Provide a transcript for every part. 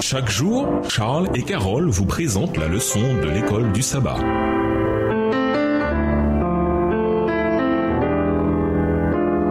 Chaque jour, Charles et Carole vous présentent la leçon de l'école du sabbat.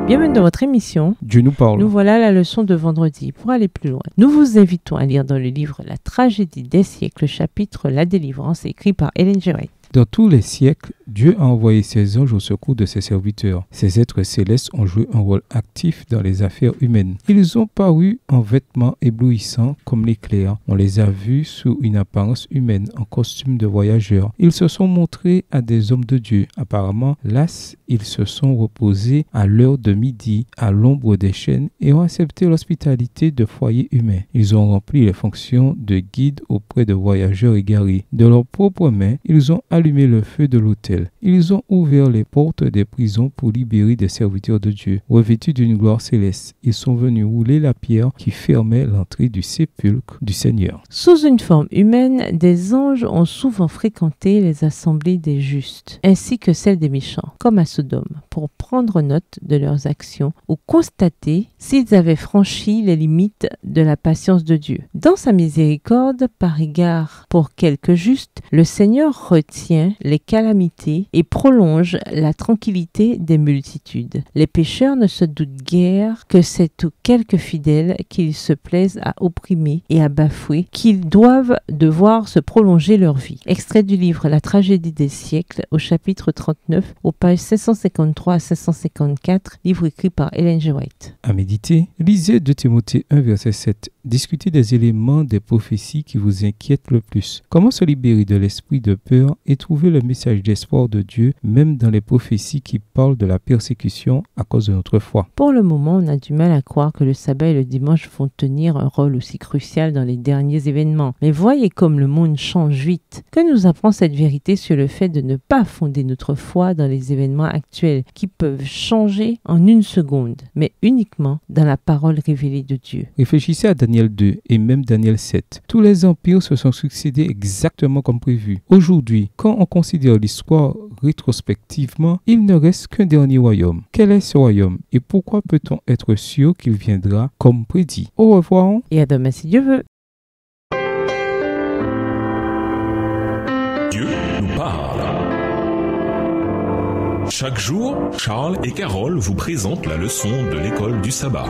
Bienvenue dans votre émission. Dieu nous parle. Nous voilà à la leçon de vendredi. Pour aller plus loin, nous vous invitons à lire dans le livre La tragédie des siècles, chapitre La délivrance, écrit par Ellen G. White. Dans tous les siècles, Dieu a envoyé ses anges au secours de ses serviteurs. Ces êtres célestes ont joué un rôle actif dans les affaires humaines. Ils ont paru en vêtements éblouissants comme l'éclair. On les a vus sous une apparence humaine, en costume de voyageurs. Ils se sont montrés à des hommes de Dieu. Apparemment, las, ils se sont reposés à l'heure de midi, à l'ombre des chênes, et ont accepté l'hospitalité de foyers humains. Ils ont rempli les fonctions de guide auprès de voyageurs égarés. De leurs propres mains, ils ont allumé le feu de l'autel. Ils ont ouvert les portes des prisons pour libérer des serviteurs de Dieu. Revêtus d'une gloire céleste, ils sont venus rouler la pierre qui fermait l'entrée du sépulcre du Seigneur. Sous une forme humaine, des anges ont souvent fréquenté les assemblées des justes, ainsi que celles des méchants, comme à Sodome, pour prendre note de leurs actions ou constater s'ils avaient franchi les limites de la patience de Dieu. Dans sa miséricorde, par égard pour quelques justes, le Seigneur retient les calamités et prolonge la tranquillité des multitudes. Les pécheurs ne se doutent guère que c'est tous quelques fidèles qu'ils se plaisent à opprimer et à bafouer qu'ils doivent devoir se prolonger leur vie. Extrait du livre La tragédie des siècles, au chapitre 39, aux pages 553 à 554, livre écrit par Ellen G. White. À méditer, lisez 2 Timothée 1, verset 7. Discutez des éléments des prophéties qui vous inquiètent le plus. Comment se libérer de l'esprit de peur et trouver le message d'espoir de Dieu, même dans les prophéties qui parlent de la persécution à cause de notre foi. Pour le moment, on a du mal à croire que le sabbat et le dimanche vont tenir un rôle aussi crucial dans les derniers événements. Mais voyez comme le monde change vite. Que nous apprend cette vérité sur le fait de ne pas fonder notre foi dans les événements actuels qui peuvent changer en une seconde, mais uniquement dans la parole révélée de Dieu. Réfléchissez à Daniel 2 et même Daniel 7. Tous les empires se sont succédés exactement comme prévu. Aujourd'hui, quand on considère l'histoire rétrospectivement, il ne reste qu'un dernier royaume. Quel est ce royaume et pourquoi peut-on être sûr qu'il viendra comme prédit? Au revoir. Et à demain si Dieu veut. Dieu nous parle. Chaque jour, Charles et Carole vous présentent la leçon de l'école du sabbat.